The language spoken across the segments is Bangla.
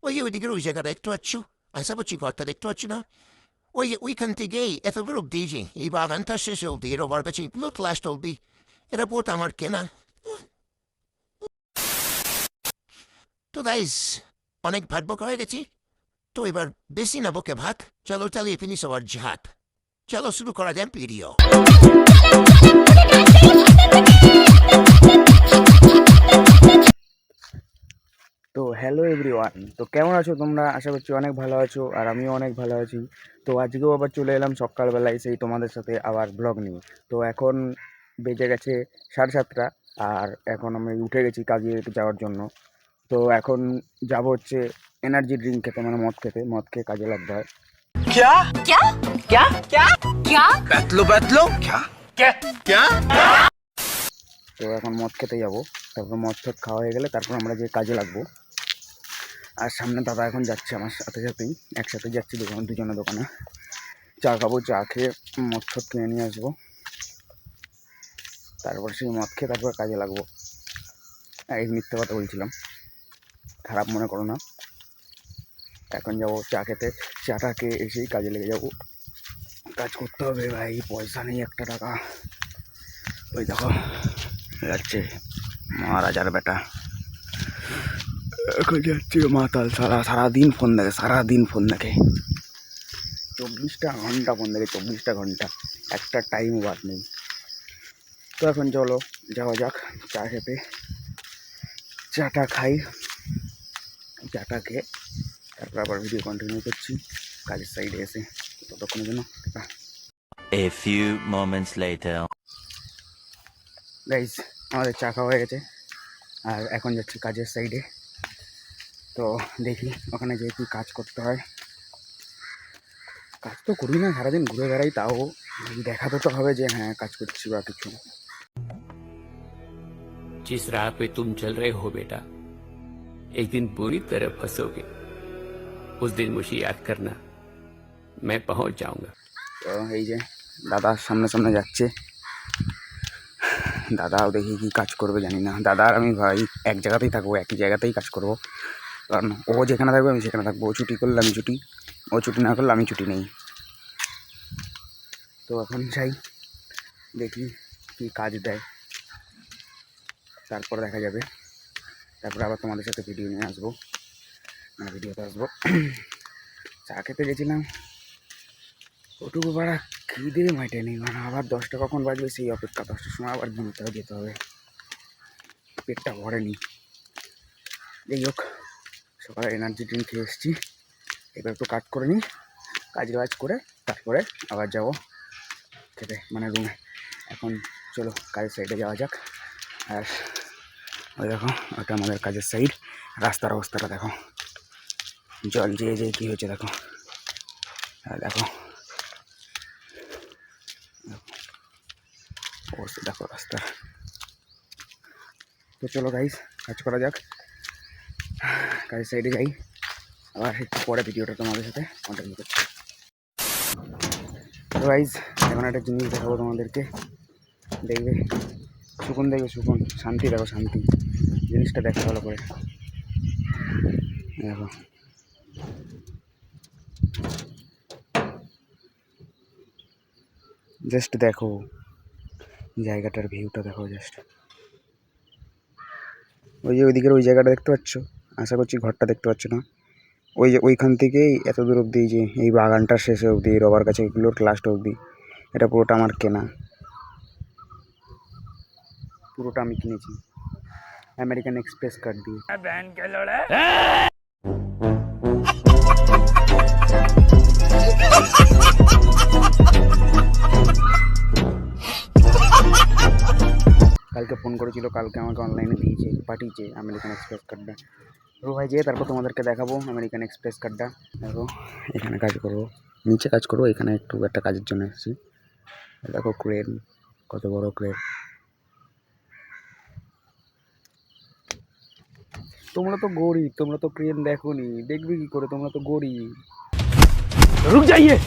ওইদিকের ওই জায়গাটা দেখতে পাচ্ছ? আশা করছি ঘরটা দেখতে পাচ্ছ না? ওইখান থেকেই এত দূর অব্দি যে এই বাগানটা শেষ অব্দি রবার কাছে এগুলো লাস্ট অব্দি এটা বোট আমার কেনা। তো গাইস, অনেক ভাত বকা হয়ে গেছি, তো এবার বেশি না বকে ভাত, চলো চালিয়ে ফেলি সবার ঝাঁট। চলো শুরু করা যাক ভিডিও। তো হ্যালো এভরিওয়ান, তো কেমন আছো তোমরা? আশা করছি অনেক ভালো আছো, আর আমিও অনেক ভালো আছি। তো আজকেও আবার চলে এলাম সকালবেলায় সেই তোমাদের সাথে আবার ব্লগ নিয়ে। তো এখন বেজে গেছে 7:30, আর এখন আমি উঠে গেছি কাজে যাওয়ার জন্য। তো এখন যাব হচ্ছে এনার্জি ড্রিঙ্ক খেতে, মানে মদ খেতে। মদ খেয়ে কাজে লাগতে হয়। क्या क्या क्या क्या क्या बैतलो बैतलो क्या क्या क्या তো এখন মদ খেতে যাব, তারপর মদ খেতে খাওয়া হয়ে গেলে তারপর আমরা যে কাজে লাগবো। আর সামনে দাদা এখন যাচ্ছে আমার সাথে সাথেই, একসাথে যাচ্ছি দুজনে দোকানে। চা খাবো, চা খেয়ে মদ ফদ কিনে নিয়ে আসবো, তারপর সেই মদ খেয়ে তারপর কাজে লাগবো। এই মিথ্যে কথা বলছিলাম, খারাপ মনে করো না। এখন যাবো চা খেতে, চাটা খেয়ে এসেই কাজে লেগে যাবো। কাজ করতে হবে ভাই, পয়সা নেই একটা টাকা। ওই দেখো যাচ্ছে মহারাজার বেটা, এখন যাচ্ছে মাতাল। সারাদিন ফোন দেখে, সারাদিন ফোন দেখে, 24টা ঘন্টা ফোন দেখে, 24টা ঘন্টা, একটা টাইম বাদ নেই। তো এখন চলো যাওয়া যাক চা খেতে। চাটা খাই, চাটা খেয়ে তারপর আবার ভিডিও কন্টিনিউ করছি কাজের সাইডে এসে। ততক্ষণের জন্য A few moments later. Guys, আমাদের চা খাওয়া হয়ে গেছে, আর এখন যাচ্ছি কাজের সাইডে। তো দেখি ওখানে যেয়ে কি কাজ করতে হয়। কাজ তো করি না, সারাদিন ঘুরে বেড়াই, তাও দেখাতে তো হবে যে হ্যাঁ কাজ করছি বা কিছু। जिस राह पे तुम चल रहे हो बेटा, एक दिन बुरी तरह फंसोगे। उस दिन मुझे याद करना, मैं पहुंच जाऊंगा। তো এই যে দাদা সামনে সামনে যাচ্ছে, দাদাও দেখি কি কাজ করবে জানি না। দাদা আর আমি ভাই এক জায়গাতেই থাকবো, একই জায়গাতেই কাজ করবো, কারণ ও যেখানে থাকবে আমি সেখানে থাকবো। ও ছুটি করলে আমি ছুটি, ও ছুটি না করলে আমি ছুটি নেই। তো এখন যাই, দেখি কি কাজ দেয়, তারপর দেখা যাবে। তারপর আবার তোমাদের সাথে ভিডিও নিয়ে আসবো, মানে ভিডিওতে আসবো। চা খেতে গেছিলাম, ওটুকু বাড়া খিদে মাইটে নেই, মানে আবার 10টা কখন বাজবে সেই অপেক্ষা। 10টার সময় আবার ঘুমতে যেতে হবে, পেটটা ভরেনি। যাই হোক, সকালে এনার্জি ড্রিঙ্ক খেয়ে এসেছি, এবার একটু কাজ করে নিই, কাজ করে তারপরে আবার যাব খেতে, মানে রুমে। এখন চলো কাজের সাইডে যাওয়া যাক। আর ওই দেখো, ওটা আমাদের কাজের সাইড। রাস্তার অবস্থাটা দেখো, জল যেয়ে যেয়ে কী হয়েছে দেখো। আর দেখো অবস্থা দেখো রাস্তার। তো চলো গাইস, কাজ করা যাক, কাজের সাইডে যাই, আবার একটু পরে ভিডিওটা তোমাদের সাথে কন্টিনিউ করছি। তো গাইস, এখন একটা জিনিস দেখাবো তোমাদেরকে, দেখবে সুকুন, দেখবে সুকুন, শান্তি, দেখো শান্তি। জিনিসটা দেখো ভালো করে, দেখো জাস্ট দেখো জায়গাটার ভিউটা দেখো জাস্ট। ওই যে ওইদিকের ওই জায়গাটা দেখতে পাচ্ছ? আশা করছি ঘরটা দেখতে পাচ্ছ না? ওই যে ওইখান থেকেই এত দূর অবধি, যে এই বাগানটার শেষে অবধি, রবার গাছে এগুলোর লাস্ট অবধি, এটা পুরোটা আমার কেনা, পুরোটা আমি কিনেছি আমেরিকান এক্সপ্রেস কার্ড দিয়ে। কালকে ফোন করেছিল, কালকে আমাকে অনলাইনে পাঠিয়েছে আমেরিকান এক্সপ্রেস কার্ডটা। তো ভাই যেয়ে তারপর তোমাদেরকে দেখাবো আমেরিকান এক্সপ্রেস কার্ডটা। দেখো এখানে কাজ করবো, নিচে কাজ করবো, এখানে একটু একটা কাজের জন্য এসেছি। দেখো ক্রেন, কত বড় ক্রেন। তোমরা তো গরিব, তোমরা তো ক্রেন দেখোনি, দেখবে কি করে? তোমরা তো গরিব। रुक जाइए,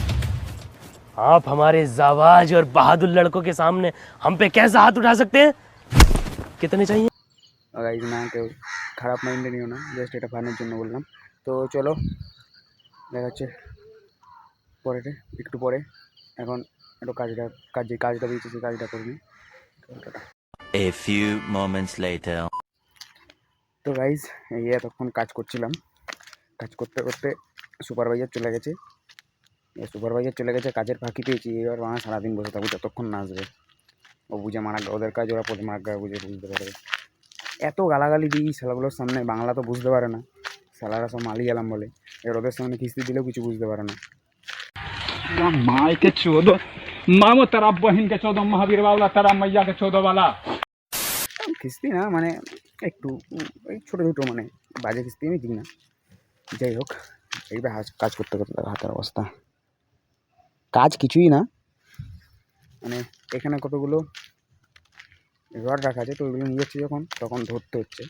आप हमारे जाबाज और बहादुर लड़कों के सामने हम पे कैसा हाथ उठा सकते हैं? कितने चाहिए? গাইজ না কেউ খারাপ মাইন্ডে নিও না, জাস্ট এটা ফানের জন্য বললাম। তো চলো দেখা হচ্ছে পরেতে, একটু পরে। এখন একটু কাজটা দিয়েছি সেই কাজটা করে নিই। A few moments later. তো গাইজ এই এতক্ষণ কাজ করছিলাম, কাজ করতে করতে সুপারভাইজার চলে গেছে। কাজের ফাঁকি পেয়েছি, এবার বাংলা সারাদিন বসে থাকবো যতক্ষণ না আসবে। ও বুঝে মারা, ওদের কাজ ওরা প্রথমে আগে বুঝতে পারবে। এত গালাগালি দিই শালাগুলোর সামনে, বাংলা তো বুঝতে পারে না, শালারা সব মালি গেলাম বলে। এবার ওদের সামনে কিস্তি দিলেও কিছু বুঝতে পারে না। माय के 14 मामो तेरा बहन के 14 महावीर वाला तेरा मैया के 14 वाला কিস্তি না মানে একটু এই ছোটো ছোটো মানে বাজে কিস্তি আমি দিই না। যাই হোক, এইবার কাজ করতে করতে হাতের অবস্থা, কাজ কিছুই না। মানে এখানে কতগুলো রড রাখা আছে, তো ওইগুলো নিয়ে যাচ্ছে যখন তখন ধরতে হচ্ছে।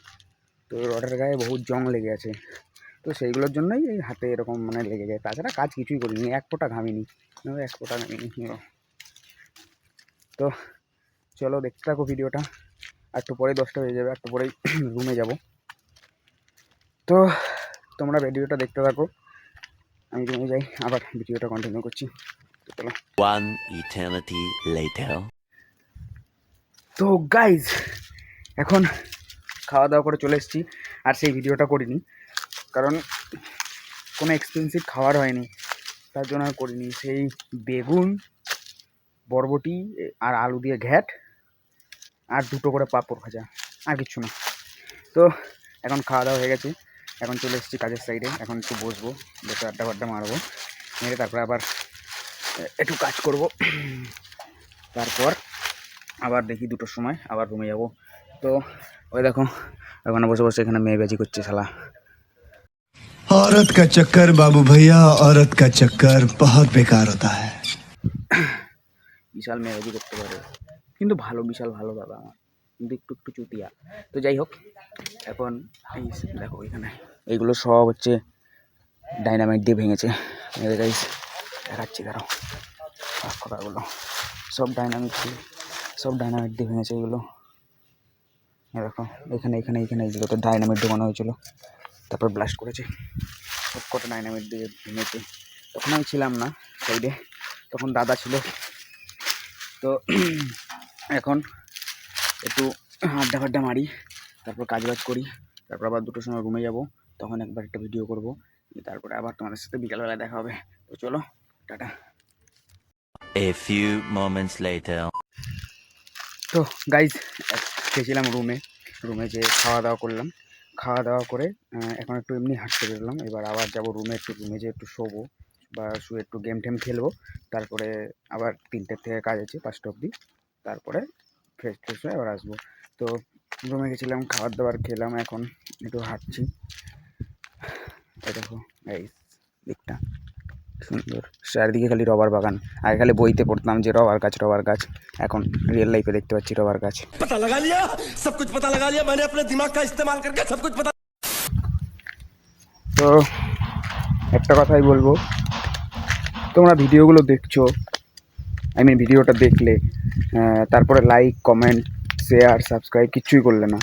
তো রডের গায়ে বহুত জং লেগে আছে, তো সেইগুলোর জন্যই এই হাতে এরকম মানে লেগে যায়। তাছাড়া কাজ কিছুই করিনি, এক ফোঁটা ঘামিনি। তো চলো দেখতে থাকো ভিডিওটা। একটু পরে 10টা হয়ে যাবে, একটু পরেই রুমে যাব। তো তোমরা ভিডিওটা দেখতে থাকো, আমি রুমে যাই, আবার ভিডিওটা কন্টিনিউ করছি। তো চলো। One eternity later. তো গাইজ এখন খাওয়া দাওয়া করে চলে এসেছি, আর সেই ভিডিওটা করিনি কারণ কোনো এক্সপেন্সিভ খাবার হয়নি, তার জন্য আর করিনি। সেই বেগুন, বরবটি আর আলু দিয়ে ঘ্যাট আর 2টো করে পাঁপড় ভাজা, আর কিচ্ছু না। তো এখন খাওয়া দাওয়া হয়ে গেছে, এখন চলে এসেছি কাজের সাইডে। এখন একটু বসবো, বসে আড্ডা মারবো, মেরে তারপরে আবার একটু কাজ করব। তারপর আবার দেখি 2টোর সময় আবার রুমে যাব। তো ওই দেখো ওখানে বসে বসে এখানে মেয়েবাজি করছে শালা। औरत का चक्कर बाबू भैया, औरत का चक्कर बहुत बेकार होता है। বিশাল মেয়েবাজি করতে পারে, কিন্তু ভালো, বিশাল ভালো দাদা আমার, কিন্তু একটু একটু চুতিয়া। তো যাই হোক, এখন এই দেখো এখানে এইগুলো সব হচ্ছে ডাইনামাইট দিয়ে ভেঙেছে। গাইস দেখাচ্ছি, দাঁড়াও কথাগুলো, সব ডাইনামাইট দিয়ে ভেঙেছে এগুলো। দেখো এখানে এগুলো তো ডাইনামাইট ঢোকানো হয়েছিল, তারপর ব্লাস্ট করেছে, সব কটা ডাইনামাইট দিয়ে ভেঙেছে। তখন আমি ছিলাম না সাইডে, তখন দাদা ছিল। তো এখন একটু আড্ডা মারি, তারপর কাজবাজ করি, তারপর আবার 2টোর সময় রুমে যাব, তখন একবার একটা ভিডিও করব, তারপরে আবার তোমাদের সাথে বিকালবেলা দেখা হবে। তো চলো tata. A few moments later. তো গাইজ গেছিলাম রুমে যে খাওয়া দাওয়া করলাম, খাওয়া দাওয়া করে এখন একটু এমনি হাঁটতে বেরোলাম। এবার আবার যাব রুমে যে একটু শোবো বা শুয়ে একটু গেম টেম খেলবো। তারপরে আবার 3টের থেকে কাজ আছে 5টা অবধি, তারপরে ফ্রেশ হয়ে আবার আসবো। তো রুমে গেছিলাম, খাবার দাবার খেলাম, এখন একটু হাঁটছি। দেখো এই দিকটা সুন্দর, চারিদিকে খালি রবার বাগান। আগে খালি বইতে পড়তাম যে রবার গাছ, এখন রিয়েল লাইফে দেখতে পাচ্ছি রবার গাছ। पता लगा लिया, सब कुछ पता लगा लिया मैंने अपने दिमाग का इस्तेमाल करके सब कुछ पता। তো একটা কথাই বলবো, তোমরা ভিডিওগুলো দেখছো, ভিডিওটা দেখলে তারপরে লাইক, কমেন্ট, শেয়ার, সাবস্ক্রাইব কিচ্ছুই করলে না।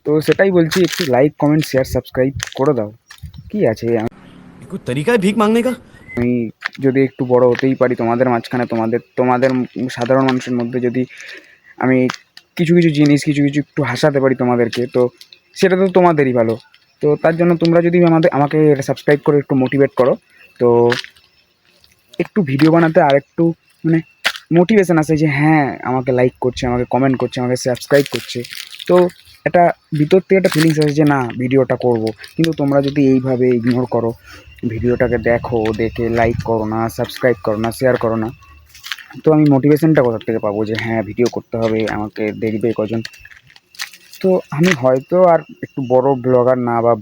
তো সেটাই বলছি, একটু লাইক, কমেন্ট, শেয়ার, সাবস্ক্রাইব করে দাও। কি আছে, कोई तरीका है भीख मांगने का? আমি যদি একটু বড় হতেই পারি তোমাদের মাঝখানে, তোমাদের সাধারণ মানুষের মধ্যে যদি আমি কিছু জিনিস কিছু একটু হাসাতে পারি তোমাদেরকে, তো সেটা তো তোমাদেরই ভালো। তো তার জন্য তোমরা যদি আমাকে সাবস্ক্রাইব করে একটু মোটিভেট করো, তো একটু ভিডিও বানাতে আর একটু মানে মোটিভেশন আসে যে হ্যাঁ আমাকে লাইক করছে, আমাকে কমেন্ট করছে, আমাকে সাবস্ক্রাইব করছে। তো একটা ভিতর থেকে একটা ফিলিংস আসে যে না ভিডিওটা করব। কিন্তু তোমরা যদি এইভাবে ইগনোর করো, ভিডিওটাকে দেখে লাইক করো না, সাবস্ক্রাইব করো না, শেয়ার করো না, তো আমি মোটিভেশনটা কোথা থেকে পাবো যে হ্যাঁ ভিডিও করতে হবে, আমাকে দেখবে কজন। তো আমি হয়তো আর একটু বড় ব্লগার না, বা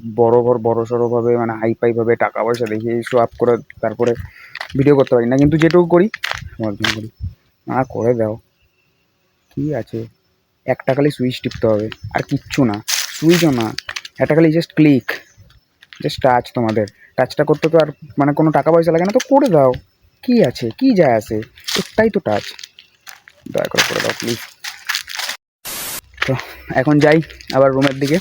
বড়সড়ভাবে মানে হাইফাইভাবে টাকা পয়সা দেখে শো আপ করে তারপরে ভিডিও করতে পারি না, কিন্তু যেটুকু করি করি করে দাও। কি আছে, একটা খালি সুইচ টিপতে হবে, আর কিচ্ছু না, সুইচও না, একটা খালি জাস্ট ক্লিক, জাস্ট টাচ। তোমাদের টাচটা করতে তো আর মানে কোনো টাকা পয়সা লাগে না, তো করে দাও। কি আছে, কি যায় আসে, একটাই তো টাচ, দয়া করে দাও প্লিজ। তো এখন যাই আবার রুমের দিকে,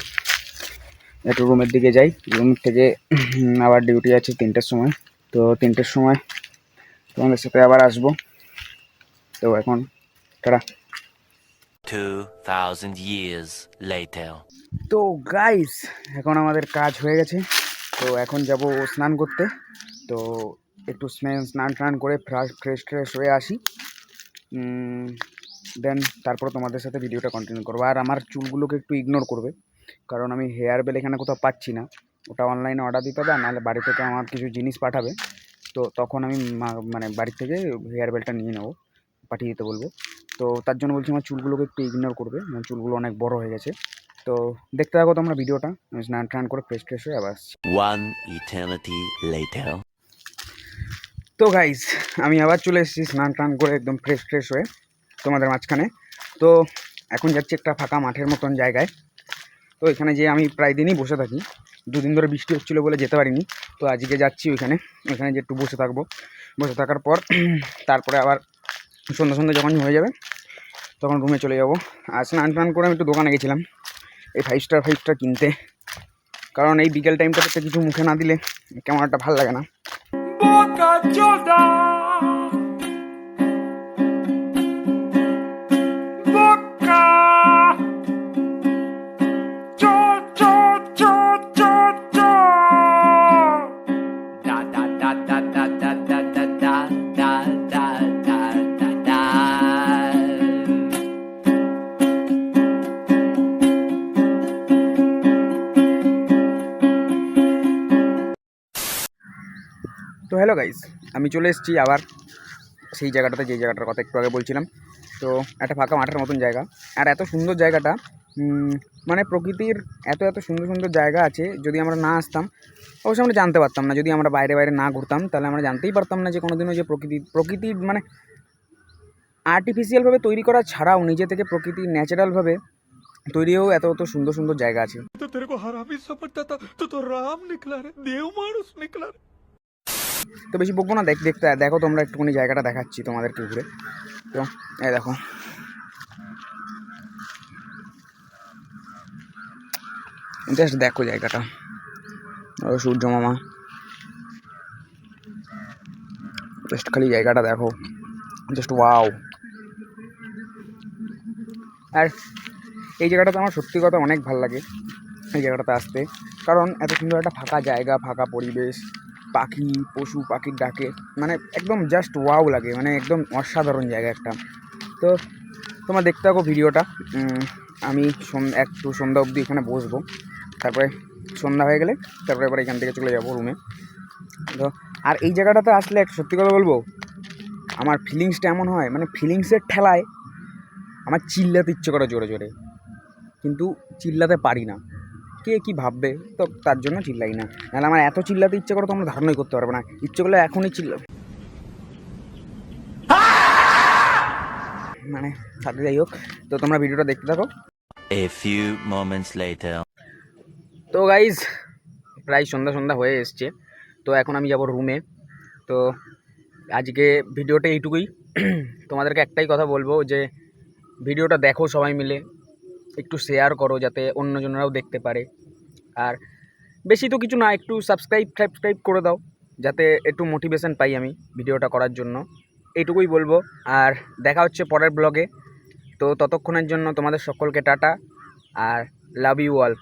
একটু রুমের দিকে যাই। রুম থেকে আবার ডিউটি আছে 3টের সময়। তো 3টের সময় তোমাদের সাথে আবার আসবো। তো এখন টাটা। 2000 years later. তো গাইস এখন আমাদের কাজ হয়ে গেছে। তো এখন যাব স্নান করতে। তো একটু স্নান করে ফ্রেশ হয়ে আসি, দেন তারপর তোমাদের সাথে ভিডিওটা কন্টিনিউ করবো। আর আমার চুলগুলোকে একটু ইগনোর করবে, কারণ আমি হেয়ার বেল এখানে কোথাও পাচ্ছি না। ওটা অনলাইনে অর্ডার দিতে হবে, আর নাহলে বাড়ি থেকে আমার কিছু জিনিস পাঠাবে। তো তখন আমি মানে বাড়ি থেকে হেয়ার বেলটা নিয়ে নেবো, পাঠিয়ে দিতে বলবো। তো তার জন্য বলছি আমার চুলগুলোকে একটু ইগনোর করবে, আমার চুলগুলো অনেক বড় হয়ে গেছে। তো দেখতে থাকো তোমরা ভিডিওটা। আমি স্নান করে ফ্রেশ হয়ে আবার আসছি। 1 eternity later. তো গাইস আমি আবার চলে এসেছি স্নান করে একদম ফ্রেশ হয়ে তোমাদের মাঝখানে। তো এখন যাচ্ছি একটা ফাঁকা মাঠের মতন জায়গায়। তো এখানে যে আমি প্রায় দিনই বসে থাকি, 2 দিন ধরে বৃষ্টি হচ্ছিলো বলে যেতে পারিনি। তো আজকে যাচ্ছি ওইখানে যে একটু বসে থাকবো। বসে থাকার পর তারপরে আবার সন্ধ্যা যখন হয়ে যাবে তখন রুমে চলে যাব। আর স্নান করে আমি একটু দোকানে গেছিলাম এই 5 স্টার কিনতে, কারণ এই বিকেল টাইমটাতে কিছু মুখে না দিলে কেমন একটা ভালো লাগে না। তো হ্যালো গাইস, আমি চলে এসেছি আবার সেই জায়গাটাতে, যে জায়গাটার কথা একটু আগে বলছিলাম। তো একটা ফাঁকা মাঠের মতন জায়গা, আর এত সুন্দর জায়গাটা, মানে প্রকৃতির এত সুন্দর জায়গা আছে। যদি আমরা না আসতাম অবশ্যই আমরা জানতে পারতাম না। যদি আমরা বাইরে না ঘুরতাম তাহলে আমরা জানতেই পারতাম না যে কোনোদিনও যে প্রকৃতি মানে আর্টিফিশিয়ালভাবে তৈরি করা ছাড়াও নিজে থেকে প্রকৃতি ন্যাচারালভাবে তৈরিও এত সুন্দর জায়গা আছে। तो तेरे को हरामी समझता था, तो राम निकला रे, देव मानुस निकला रे। তো বেশি বকবো না, দেখো তোমরা একটুখানি জায়গাটা দেখাচ্ছি তোমাদেরকে ঘুরে। তো এই দেখো, জাস্ট দেখো জায়গাটা, সূর্য মামা, জাস্ট খালি জায়গাটা দেখো, জাস্ট ওয়াও। আর এই জায়গাটাতে আমার সত্যি কথা অনেক ভালো লাগে এই জায়গাটাতে আসতে, কারণ এত সুন্দর একটা ফাঁকা জায়গা, ফাঁকা পরিবেশ, পশু পাখির ডাকে, মানে একদম জাস্ট ওয়াও লাগে, মানে একদম অসাধারণ জায়গা একটা। তো তোমরা দেখতে থাকো ভিডিওটা। আমি একটু সন্ধ্যা অবধি এখানে বসবো, তারপরে সন্ধ্যা হয়ে গেলে তারপরে এবার এখান থেকে চলে যাবো রুমে। তো আর এই জায়গাটাতে আসলে সত্যি কথা বলবো, আমার ফিলিংসটা এমন হয়, মানে ফিলিংসের ঠেলায় আমার চিল্লাতে ইচ্ছে করে জোরে, কিন্তু চিল্লাতে পারি না। কে কী ভাববে, তো তার জন্য চিল্লাই না। নাহলে আমার এত চিল্লাতে ইচ্ছে করে তোমরা ধারণাই করতে পারবে না। ইচ্ছে করলে এখনই চিল্লাবে, মানে সাথে। যাই হোক, তো তোমরা ভিডিওটা দেখতে থাকো। A few moments later. তো গাইজ প্রায় সন্ধ্যা হয়ে এসছে। তো এখন আমি যাব রুমে। তো আজকে ভিডিওটা এইটুকুই। তোমাদেরকে একটাই কথা বলবো যে ভিডিওটা দেখো সবাই মিলে, একটু শেয়ার করো যাতে অন্যজনেরাও দেখতে পারে। আর বেশি তো কিছু না, একটু সাবস্ক্রাইব করে দাও যাতে একটু মোটিভেশন পাই আমি ভিডিওটা করার জন্য। এইটুকুই বলবো। আর দেখা হচ্ছে পরের ব্লগে। তো ততক্ষণের জন্য তোমাদের সকলকে টাটা, আর লাভ ইউ অল।